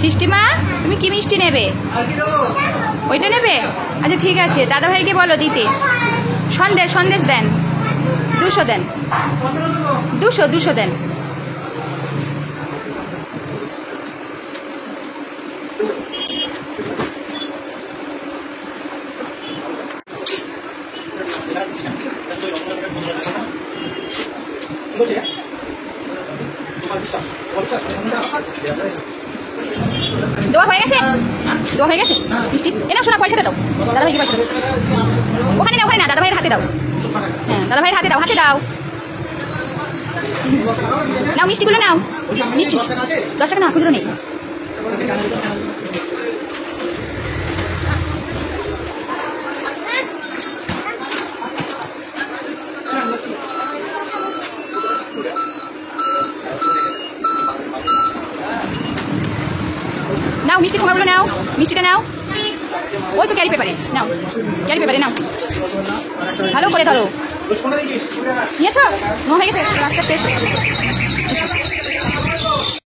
সৃষ্টিমা, তুমি কি মিষ্টি নেবে? ওইটা নেবে? আচ্ছা ঠিক আছে, দাদা ভাইকে বলো দিতে। সন্দেশ সন্দেশ দেন, 200 দেন, 200 দেন। দোয়া হয়ে গেছে? দোয়া হয়ে গেছে? মিষ্টি এনাও, শোনা পয়সাটা দাও, দাদা ভাইকে পয়সা দাও। ওখানে না, ওখানে না, দাদা ভাইয়ের হাতে দাও। হ্যাঁ, দাদা ভাইয়ের হাতে দাও, হাতে দাও। নাও মিষ্টিগুলো নাও, মিষ্টি 10 টাকা না, খুচরো নেই। নাও মিষ্টি ঠোঙাগুলো নাও, মিষ্টিটা নাও। ওই তো ক্যারি পেপারে নাও, ক্যারি পেপারে নাও, ভালো করে ধরো। নিয়েছো? হয়ে গেছে, রাস্তা শেষ।